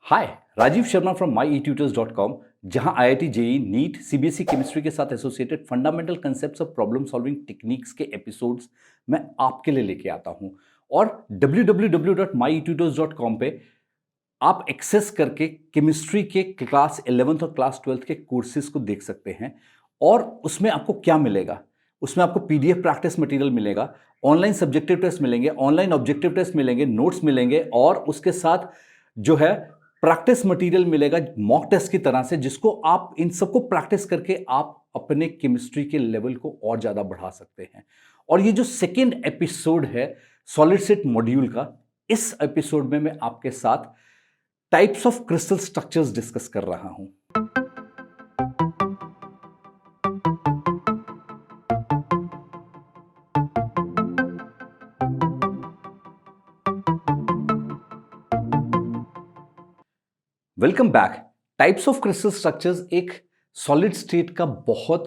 Hi, Rajiv Sharma from myetutors.com, जहां IIT JEE NEET CBSE chemistry के साथ associated fundamental concepts of problem solving techniques के episodes मैं आपके लिए लेके आता हूं। और www.myetutors.com पे आप एक्सेस करके केमिस्ट्री के क्लास 11th और क्लास 12th के कोर्सेज को देख सकते हैं। और उसमें आपको क्या मिलेगा? उसमें आपको पीडीएफ प्रैक्टिस मटेरियल मिलेगा, ऑनलाइन सब्जेक्टिव टेस्ट मिलेंगे, ऑनलाइन ऑब्जेक्टिव टेस्ट मिलेंगे, नोट्स मिलेंगे और उसके साथ जो है प्रैक्टिस मटेरियल मिलेगा मॉक टेस्ट की तरह से, जिसको आप इन सबको प्रैक्टिस करके आप अपने केमिस्ट्री के लेवल को और ज्यादा बढ़ा सकते हैं। और ये जो सेकेंड एपिसोड है सॉलिड स्टेट मॉड्यूल का, इस एपिसोड में मैं आपके साथ types of crystal structures discuss कर रहा हूं। Welcome back. Types of crystal structures एक सॉलिड स्टेट का बहुत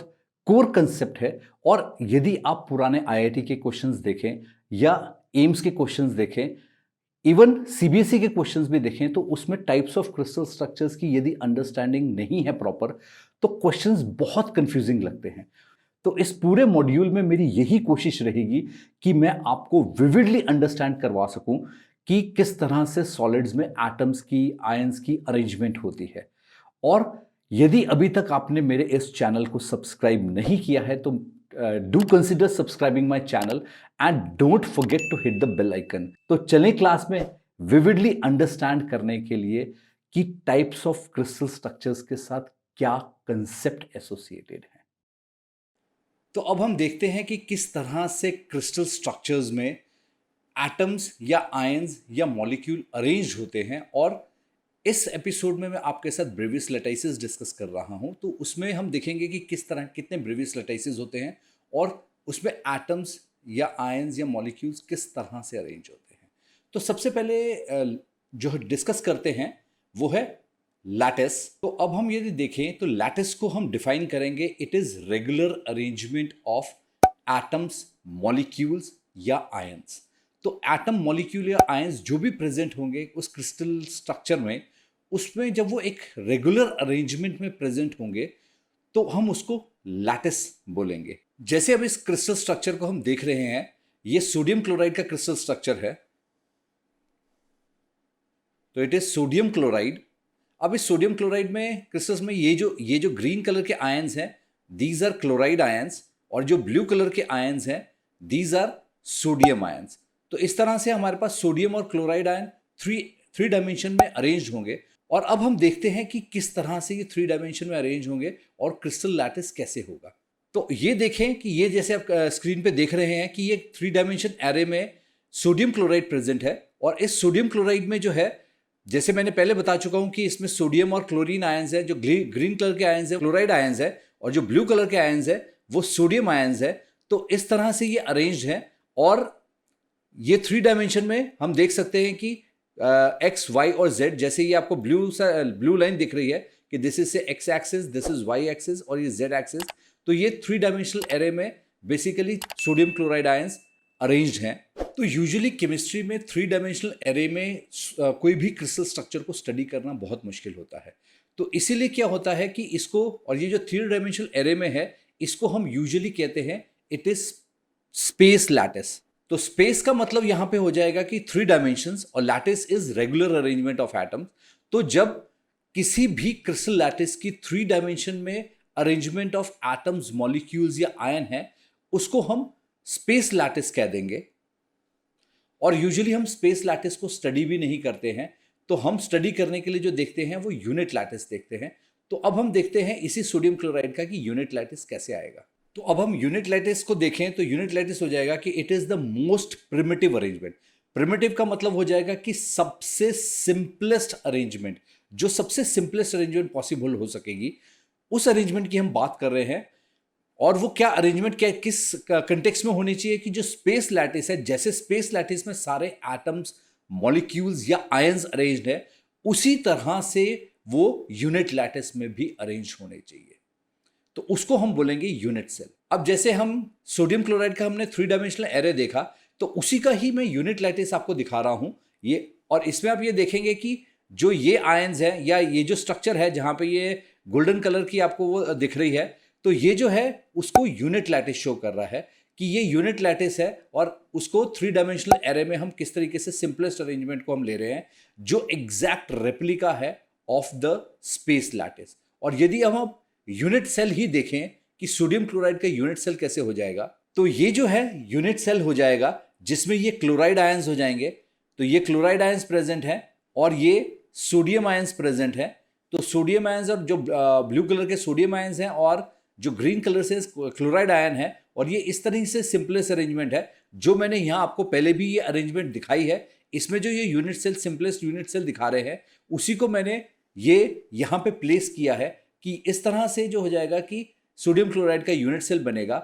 कोर कंसेप्ट है। और यदि आप पुराने आईआईटी के क्वेश्चंस देखें या एम्स के क्वेश्चंस देखें, इवन सीबीएसई के क्वेश्चंस भी देखें, तो उसमें टाइप्स ऑफ क्रिस्टल स्ट्रक्चर्स की यदि अंडरस्टैंडिंग नहीं है प्रॉपर, तो क्वेश्चंस बहुत कंफ्यूजिंग लगते हैं। तो इस पूरे मॉड्यूल में मेरी यही कोशिश रहेगी कि मैं आपको विविडली अंडरस्टैंड करवा सकूं कि किस तरह से सॉलिड्स में एटम्स की, आयंस की अरेंजमेंट होती है। और यदि अभी तक आपने मेरे इस चैनल को सब्सक्राइब नहीं किया है तो do consider subscribing my channel and don't forget to hit the bell icon. तो चलें क्लास में विविडली अंडरस्टैंड करने के लिए कि टाइप्स ऑफ क्रिस्टल स्ट्रक्चर्स के साथ क्या कंसेप्ट एसोसिएटेड है। तो अब हम देखते हैं कि किस तरह से क्रिस्टल स्ट्रक्चर्स में एटम्स या आयंस या मॉलिक्यूल अरेंज होते हैं। और इस एपिसोड में मैं आपके साथ ब्रेवियस लैटिसेस डिस्कस कर रहा हूं। तो उसमें हम देखेंगे कि किस तरह कितने ब्रेवियस लैटिसेस होते हैं और उसमें एटम्स या आयंस या मॉलिक्यूल्स किस तरह से अरेंज होते हैं। तो सबसे पहले जो डिस्कस करते हैं वो है लैटिस। तो अब हम यदि देखें तो लैटिस को हम डिफाइन करेंगे, it is regular arrangement of atoms, molecules या आयंस। तो एटम, मॉलिक्यूल या आयंस जो भी प्रेजेंट होंगे उस क्रिस्टल स्ट्रक्चर में, उसमें जब वो एक रेगुलर अरेंजमेंट में प्रेजेंट होंगे तो हम उसको लैटिस बोलेंगे। जैसे अब इस क्रिस्टल स्ट्रक्चर को हम देख रहे हैं, ये सोडियम क्लोराइड का क्रिस्टल स्ट्रक्चर है। तो इट इज सोडियम क्लोराइड। अब इस सोडियम क्लोराइड में क्रिस्टल्स में ये जो ग्रीन कलर के आयंस हैं, दीज आर क्लोराइड आयंस, और जो ब्लू कलर के आयंस हैं, दीज आर सोडियम आयंस। तो इस तरह से हमारे पास सोडियम और क्लोराइड आयन थ्री डायमेंशन में अरेंज होंगे। और अब हम देखते हैं कि किस तरह से ये थ्री डायमेंशन में अरेंज होंगे और क्रिस्टल लैटिस कैसे होगा। तो ये देखें कि ये जैसे आप स्क्रीन पे देख रहे हैं कि ये थ्री डायमेंशन एरे में सोडियम क्लोराइड प्रेजेंट है। और इस सोडियम क्लोराइड में जो है, जैसे मैंने पहले बता चुका हूं कि इसमें सोडियम और क्लोरीन आयंस है। जो ग्रीन कलर के आयंस है क्लोराइड आयंस है, और जो ब्लू कलर के आयंस है वो सोडियम आयंस है। तो इस तरह से ये अरेंज्ड है। और ये थ्री डायमेंशन में हम देख सकते हैं कि एक्स, वाई और जेड, जैसे ये आपको ब्लू लाइन दिख रही है कि this is X axis, this is Y axis और ये जेड एक्सिस। तो ये थ्री डायमेंशनल एरे में basically sodium chloride ions arranged हैं। तो यूजुअली केमिस्ट्री में थ्री डायमेंशनल एरे में कोई भी क्रिस्टल स्ट्रक्चर को स्टडी करना बहुत मुश्किल होता है। तो इसीलिए क्या होता है कि इसको, और ये जो थ्री डायमेंशनल एरे में है, इसको हम यूजुअली कहते हैं इट इज स्पेस लैटिस। तो स्पेस का मतलब यहां पे हो जाएगा कि थ्री डायमेंशंस, और lattice is regular arrangement of atoms. तो जब किसी भी क्रिस्टल लैटिस की थ्री डायमेंशन में अरेंजमेंट ऑफ एटम्स, मॉलिक्यूल्स या आयन है, उसको हम स्पेस लैटिस कह देंगे। और यूजुअली हम स्पेस लैटिस को स्टडी भी नहीं करते हैं। तो हम स्टडी करने के लिए जो देखते हैं वो यूनिट लैटिस देखते हैं। तो अब हम देखते हैं इसी सोडियम क्लोराइड का कि यूनिट लैटिस कैसे आएगा। तो अब हम यूनिट लैटिस को देखें तो यूनिट लैटिस हो जाएगा कि it is the most primitive arrangement. Primitive का मतलब हो जाएगा कि सबसे सिंपलेस्ट अरेंजमेंट, जो सबसे सिंपलेस्ट अरेंजमेंट पॉसिबल हो सकेगी, उस अरेंजमेंट की हम बात कर रहे हैं। और वो क्या अरेंजमेंट, क्या किस कंटेक्स्ट में होनी चाहिए कि जो स्पेस लैटिस है, जैसे स्पेस लैटिस में सारे एटम्स, मॉलिक्यूल्स या आयंस अरेंज्ड है, उसी तरह से वो यूनिट लैटिस में भी अरेंज होने चाहिए। तो उसको हम बोलेंगे यूनिट सेल। अब जैसे हम सोडियम क्लोराइड का हमने थ्री डायमेंशनल एरे देखा, तो उसी का ही मैं यूनिट लैटिस आपको दिखा रहा हूं ये। और इसमें आप ये देखेंगे कि जो ये आयंस है या ये जो स्ट्रक्चर है जहां पे ये गोल्डन कलर की आपको वो दिख रही है, तो ये जो है उसको यूनिट लैटिस शो कर रहा है कि ये यूनिट लैटिस है, और उसको 3 डायमेंशनल एरे में हम किस तरीके से सिंपलेस्ट अरेंजमेंट को हम ले रहे हैं जो एग्जैक्ट रेप्लिका है ऑफ द स्पेस लैटिस। और यदि हम यूनिट सेल ही देखें कि सोडियम क्लोराइड का यूनिट सेल कैसे हो जाएगा, तो ये जो है यूनिट सेल हो जाएगा जिसमें ये क्लोराइड आयंस हो जाएंगे। तो ये क्लोराइड आयंस प्रेजेंट है और ये सोडियम आयंस प्रेजेंट है। तो सोडियम आयंस और जो ब्लू कलर के सोडियम आयंस हैं और जो ग्रीन कलर से क्लोराइड आयन है, और ये इस तरह से सिंपलेस्ट अरेंजमेंट है जो मैंने यहाँ आपको पहले भी ये अरेंजमेंट दिखाई है। इसमें जो ये unit cell simplest unit cell दिखा रहे हैं उसी को मैंने ये यहाँ पे प्लेस किया है कि इस तरह से जो हो जाएगा कि सोडियम क्लोराइड का यूनिट सेल बनेगा।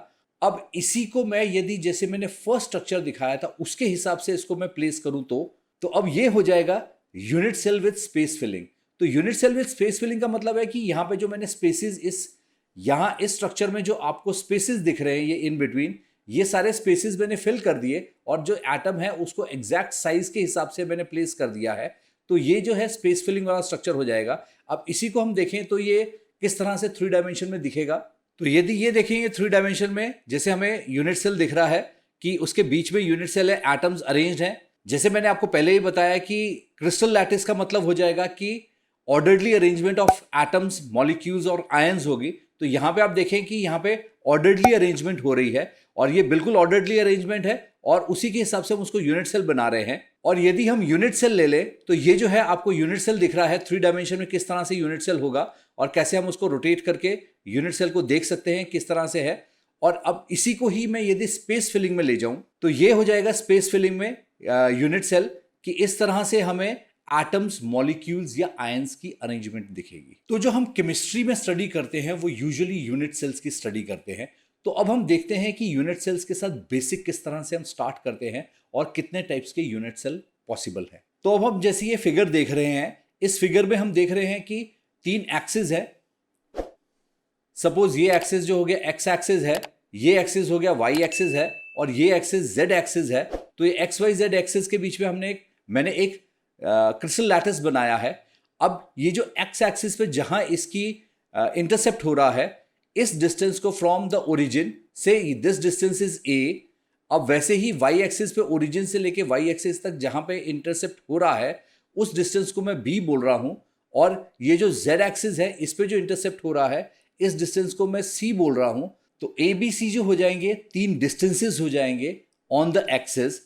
अब इसी को मैं यदि जैसे मैंने फर्स्ट स्ट्रक्चर दिखाया था उसके हिसाब से इसको मैं प्लेस करूं तो अब ये हो जाएगा unit cell with space filling. तो unit cell with space filling का मतलब है कि यहाँ पे जो मैंने स्पेसिस यहाँ इस स्ट्रक्चर में जो आपको स्पेसिस दिख रहे हैं ये इन बिटवीन, ये सारे स्पेसिस मैंने फिल कर दिए और जो एटम है उसको एग्जैक्ट साइज के हिसाब से मैंने प्लेस कर दिया है। तो ये जो है स्पेस फिलिंग वाला स्ट्रक्चर हो जाएगा। अब इसी को हम देखें तो ये किस तरह से 3 डायमेंशन में दिखेगा। तो यदि ये देखेंगे 3 डायमेंशन में, जैसे हमें यूनिट सेल दिख रहा है कि उसके बीच में यूनिट सेल है, एटम्स अरेंज्ड हैं। जैसे मैंने आपको पहले ही बताया कि क्रिस्टल लैटिस का मतलब हो जाएगा कि orderly arrangement of atoms, molecules और आयंस होगी। तो यहाँ पे आप देखें कि यहाँ पे ऑर्डरली अरेंजमेंट हो रही है और ये बिल्कुल ऑर्डरली अरेंजमेंट है और उसी के हिसाब से हम उसको यूनिट सेल बना रहे हैं। और यदि हम यूनिट सेल ले लें तो ये जो है आपको यूनिट सेल दिख रहा है 3 डायमेंशन में किस तरह से यूनिट सेल होगा और कैसे हम उसको रोटेट करके यूनिट सेल को देख सकते हैं किस तरह से है। और अब इसी को ही मैं यदि स्पेस फिलिंग में ले जाऊं तो ये हो जाएगा स्पेस फिलिंग में यूनिट सेल कि इस तरह से हमें एटम्स, मॉलिक्यूल्स या आयंस की अरेंजमेंट दिखेगी। तो जो हम केमिस्ट्री में स्टडी करते हैं वो यूजुअली यूनिट सेल्स की स्टडी करते हैं। तो अब हम देखते हैं कि यूनिट सेल्स के साथ बेसिक किस तरह से हम स्टार्ट करते हैं और कितने टाइप्स के यूनिट सेल पॉसिबल है। तो अब हम जैसे ये फिगर देख रहे हैं, इस फिगर में हम देख रहे हैं कि 3 एक्सिस है। सपोज ये एक्सिस जो हो गया एक्स एक्सिस है, ये एक्सिस हो गया वाई एक्सिस है और ये एक्सिस जेड एक्सिस है। तो ये एक्स वाई जेड एक्सिस के बीच में मैंने एक क्रिस्टल लैटिस बनाया है। अब ये जो एक्स एक्सिस पे जहां इसकी इंटरसेप्ट हो रहा है, इस डिस्टेंस को फ्रॉम द ओरिजिन से दिस डिस्टेंस इज ए। अब वैसे ही वाई एक्सिस पे ओरिजिन से लेके वाई एक्सिस तक जहां पे इंटरसेप्ट हो रहा है उस डिस्टेंस को मैं बी बोल रहा हूं, और ये जो जेड एक्सिस है इस पे जो इंटरसेप्ट हो रहा है इस डिस्टेंस को मैं सी बोल रहा हूं। तो ए बी सी जो हो जाएंगे 3 डिस्टेंसेस हो जाएंगे ऑन द एक्सिस।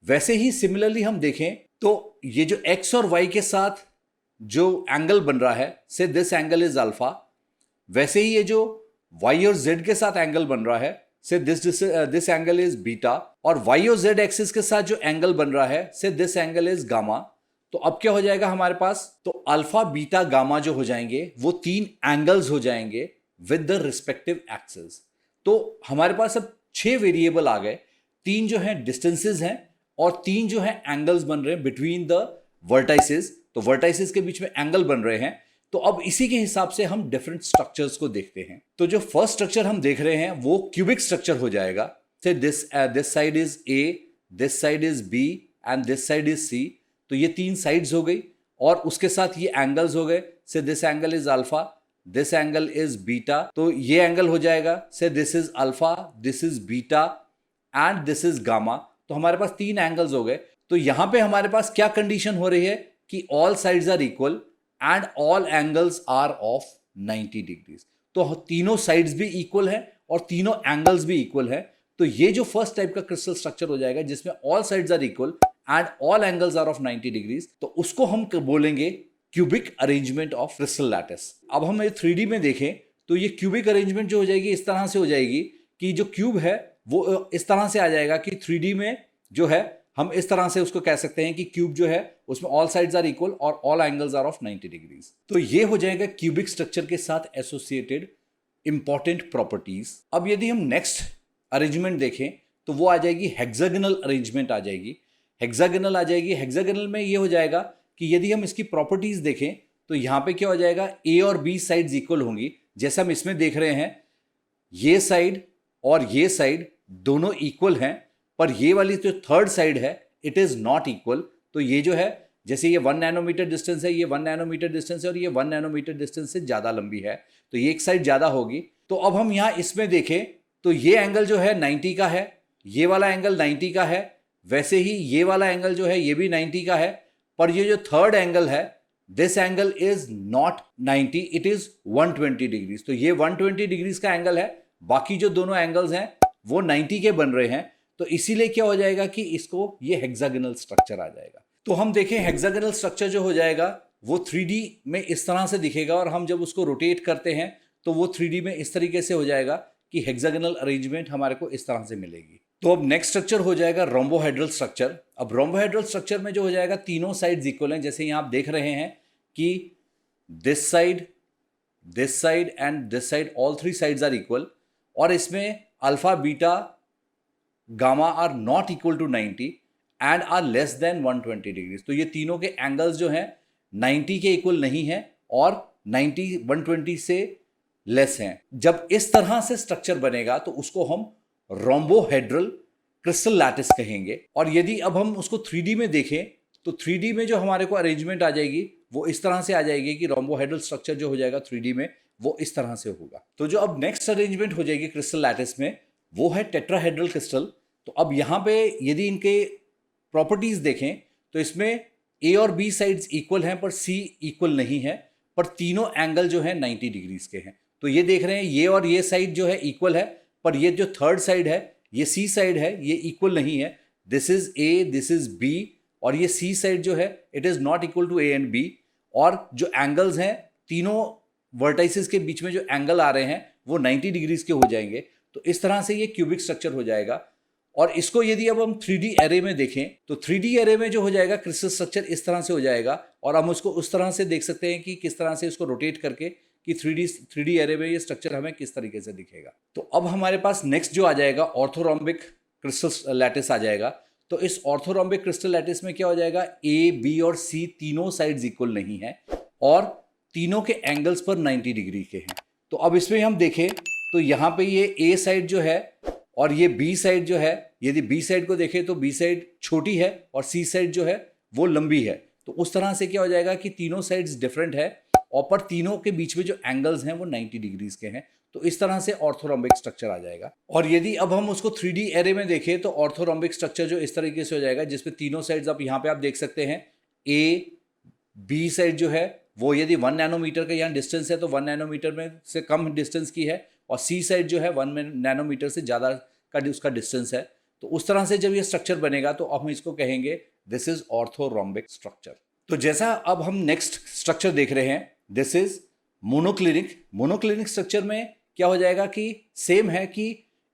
वैसे ही सिमिलरली हम देखें तो ये जो x और y के साथ जो एंगल बन रहा है, से दिस एंगल इज अल्फा, वैसे ही ये जो y और z के साथ एंगल बन रहा है, से दिस एंगल इज बीटा, और y और z एक्सिस के साथ जो एंगल बन रहा है, से दिस एंगल इज गामा। तो अब क्या हो जाएगा हमारे पास, तो अल्फा बीटा गामा जो हो जाएंगे वो 3 एंगल्स हो जाएंगे विद द रिस्पेक्टिव एक्सिस। तो हमारे पास अब 6 वेरिएबल आ गए, 3 जो है डिस्टेंसेस हैं और 3 जो है एंगल्स बन रहे हैं बिटवीन द वर्टाइसेस। तो वर्टाइसेस के बीच में एंगल बन रहे हैं। तो अब इसी के हिसाब से हम डिफरेंट स्ट्रक्चर्स को देखते हैं। तो जो फर्स्ट स्ट्रक्चर हम देख रहे हैं वो क्यूबिक स्ट्रक्चर हो जाएगा। So this side is A, this side is B and this side is C. तो ये 3 साइड्स हो गई और उसके साथ ये एंगल्स हो गए। से this angle is alpha, this angle is beta. तो ये एंगल हो जाएगा, so this is alpha, this is beta and this is gamma. तो हमारे पास 3 एंगल्स हो गए। तो यहां पे हमारे पास क्या कंडीशन हो रही है कि all sides are equal and all angles are of 90 degrees. तो तीनों साइड्स भी इक्वल है और तीनों एंगल्स भी इक्वल है। तो ये जो फर्स्ट टाइप का क्रिस्टल स्ट्रक्चर हो जाएगा जिसमें all sides are equal and all angles are of 90 degrees, तो उसको हम बोलेंगे cubic arrangement of crystal lattice. अब हम ये 3D में देखें तो ये क्यूबिक अरेंजमेंट जो हो जाएगी इस तरह से हो जाएगी कि जो क्यूब है वो इस तरह से आ जाएगा कि 3D में जो है हम इस तरह से उसको कह सकते हैं कि क्यूब जो है उसमें ऑल साइड्स आर इक्वल और all angles are of 90 degrees. तो ये हो जाएगा क्यूबिक स्ट्रक्चर के साथ एसोसिएटेड इंपॉर्टेंट प्रॉपर्टीज। अब यदि हम नेक्स्ट अरेंजमेंट देखें तो वो आ जाएगी हेक्सागोनल अरेंजमेंट आ जाएगी। हेक्सागोनल आ जाएगी। हेक्सागोनल में ये हो जाएगा कि यदि हम इसकी प्रॉपर्टीज देखें तो यहाँ पे क्या हो जाएगा, ए और बी साइड्स इक्वल होंगी। जैसे हम इसमें देख रहे हैं ये साइड और ये साइड दोनों इक्वल हैं, पर ये वाली जो थर्ड साइड है इट इज नॉट इक्वल। तो ये जो है जैसे ये 1 नैनोमीटर डिस्टेंस है, ये 1 नैनोमीटर डिस्टेंस है और ये 1 नैनोमीटर डिस्टेंस से ज़्यादा लंबी है, तो ये एक साइड ज़्यादा होगी। तो अब हम यहाँ इसमें देखें तो ये एंगल जो है 90 का है, ये वाला एंगल 90 का है, वैसे ही ये वाला एंगल जो है ये भी 90 का है, पर ये जो थर्ड एंगल है this angle is not 90, it is 120 degrees. तो ये 120 डिग्रीज का एंगल है, बाकी जो दोनों एंगल्स हैं वो 90 के बन रहे हैं। तो इसीलिए क्या हो जाएगा कि इसको ये हेक्सागोनल स्ट्रक्चर आ जाएगा। तो हम देखें हेक्सागोनल स्ट्रक्चर जो हो जाएगा वो 3D में इस तरह से दिखेगा, और हम जब उसको रोटेट करते हैं तो वो 3D में इस तरीके से हो जाएगा कि हेक्सागोनल अरेंजमेंट हमारे को इस तरह से मिलेगी। तो अब नेक्स्ट स्ट्रक्चर हो जाएगा रोम्बोहेड्रल स्ट्रक्चर। अब रोम्बोहेड्रल स्ट्रक्चर में जो हो जाएगा तीनों साइड्स इक्वल हैं, जैसे यहाँ आप देख रहे हैं कि this side and this side, all three sides are equal, और इसमें alpha beta gamma are not equal to 90 and are less than 120 degrees. तो ये तीनों के एंगल्स जो हैं 90 के इक्वल नहीं है और 90 120 से लेस हैं। जब इस तरह से स्ट्रक्चर बनेगा तो उसको हम रोम्बोहेड्रल क्रिस्टल लैटिस कहेंगे। और यदि अब हम उसको 3D में देखें तो 3D में जो हमारे को अरेंजमेंट आ जाएगी वो इस तरह से आ जाएगी कि रोम्बोहेड्रल स्ट्रक्चर जो हो जाएगा 3D में वो इस तरह से होगा। तो जो अब नेक्स्ट अरेंजमेंट हो जाएगी क्रिस्टल लैटिस में वो है टेट्राहेड्रल क्रिस्टल। तो अब यहाँ पे यदि इनके प्रॉपर्टीज देखें तो इसमें ए और बी साइड्स इक्वल हैं पर सी इक्वल नहीं है, पर तीनों एंगल जो है 90 डिग्रीज के हैं। तो ये देख रहे हैं ये और ये साइड जो है इक्वल है, पर ये जो थर्ड साइड है ये सी साइड है, ये इक्वल नहीं है। This is A, this is B, और ये सी साइड जो है it is not equal to A and B. और जो एंगल्स हैं तीनों वर्टाइसेस के बीच में जो एंगल आ रहे हैं वो 90 डिग्रीज के हो जाएंगे। तो इस तरह से ये क्यूबिक स्ट्रक्चर हो जाएगा। और इसको यदि अब हम 3D एरे में देखें तो 3D एरे में जो हो जाएगा क्रिस्टल स्ट्रक्चर इस तरह से हो जाएगा, और हम उसको उस तरह से देख सकते हैं कि किस तरह से इसको रोटेट करके कि 3D एरे में ये स्ट्रक्चर हमें किस तरीके से दिखेगा। तो अब हमारे पास नेक्स्ट जो आ जाएगा ऑर्थोरोम्बिक क्रिस्टल लैटिस आ जाएगा। तो इस ऑर्थोरोम्बिक क्रिस्टल लैटिस में क्या हो जाएगा, ए, बी और सी तीनों साइड्स इक्वल नहीं है और तीनों के एंगल्स पर 90 डिग्री के हैं। तो अब इसमें हम देखें तो यहाँ पे ये ए साइड जो है और ये बी साइड जो है, यदि बी साइड को देखें तो बी साइड छोटी है और सी साइड जो है वो लंबी है। तो उस तरह से क्या हो जाएगा कि तीनों साइड्स डिफरेंट है और पर तीनों के बीच में जो एंगल्स हैं वो 90 डिग्रीज के हैं। तो इस तरह से ऑर्थोरोम्बिक स्ट्रक्चर आ जाएगा। और यदि अब हम उसको 3D एरे में देखें तो ऑर्थोरोम्बिक स्ट्रक्चर जो इस तरीके से हो जाएगा, जिसमें तीनों साइड्स अब यहाँ पे आप देख सकते हैं ए बी साइड जो है वो यदि 1 नैनोमीटर का यहाँ डिस्टेंस है तो 1 नैनोमीटर में से कम डिस्टेंस की है, और सी साइड जो है 1 नैनोमीटर से ज़्यादा का उसका डिस्टेंस है। तो उस तरह से जब ये स्ट्रक्चर बनेगा तो हम इसको कहेंगे दिस इज ऑर्थोरोम्बिक स्ट्रक्चर। तो जैसा अब हम नेक्स्ट स्ट्रक्चर देख रहे हैं this is monoclinic. Monoclinic structure में क्या हो जाएगा कि सेम है कि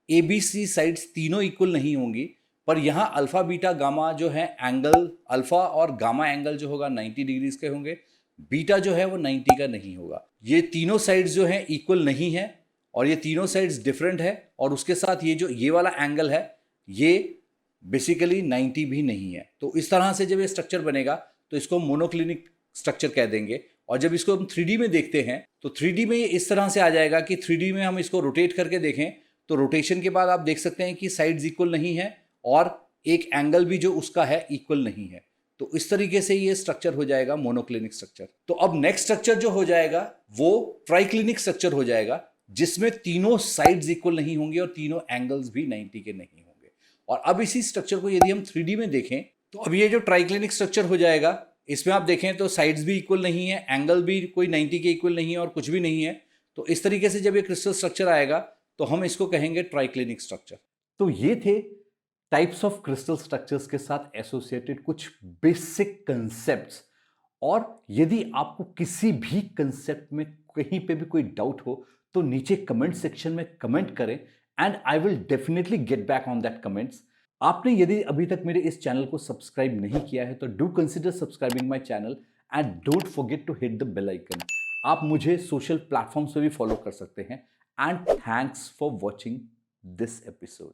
ए बी सी साइड्स तीनों इक्वल नहीं होंगी, पर यहाँ अल्फा बीटा गामा जो है एंगल, अल्फा और गामा एंगल जो होगा 90 डिग्रीज के होंगे, बीटा जो है वो 90 का नहीं होगा। ये तीनों साइड्स जो हैं इक्वल नहीं है और ये तीनों साइड्स डिफरेंट है, और उसके साथ ये जो ये वाला एंगल है ये बेसिकली 90 भी नहीं है। तो इस तरह से जब ये स्ट्रक्चर बनेगा तो इसको मोनोक्लिनिक स्ट्रक्चर कह देंगे। और जब इसको हम 3D में देखते हैं तो 3D में ये इस तरह से आ जाएगा कि 3D में हम इसको रोटेट करके देखें तो रोटेशन के बाद आप देख सकते हैं कि साइड्स इक्वल नहीं है और एक एंगल भी जो उसका है इक्वल नहीं है। तो इस तरीके से ये स्ट्रक्चर हो जाएगा मोनोक्लिनिक स्ट्रक्चर। तो अब नेक्स्ट स्ट्रक्चर जो हो जाएगा वो ट्राइक्लिनिक स्ट्रक्चर हो जाएगा, जिसमें तीनों साइड्स इक्वल नहीं होंगे और तीनों एंगल्स भी 90 के नहीं होंगे। और अब इसी स्ट्रक्चर को यदि हम 3D में देखें तो अब ये जो ट्राइक्लिनिक स्ट्रक्चर हो जाएगा इसमें आप देखें तो साइड्स भी इक्वल नहीं है, एंगल भी कोई 90 के इक्वल नहीं है और कुछ भी नहीं है। तो इस तरीके से जब ये क्रिस्टल स्ट्रक्चर आएगा तो हम इसको कहेंगे ट्राइक्लिनिक स्ट्रक्चर। तो ये थे टाइप्स ऑफ क्रिस्टल स्ट्रक्चर्स के साथ एसोसिएटेड कुछ बेसिक कंसेप्ट्स। और यदि आपको किसी भी कंसेप्ट में कहीं पे भी कोई डाउट हो तो नीचे कमेंट सेक्शन में कमेंट करें and I will definitely get back on that comments. आपने यदि अभी तक मेरे इस चैनल को सब्सक्राइब नहीं किया है तो do consider subscribing my channel and don't forget to hit the bell icon. आप मुझे सोशल प्लेटफॉर्म्स पे भी फॉलो कर सकते हैं। And thanks for watching this episode.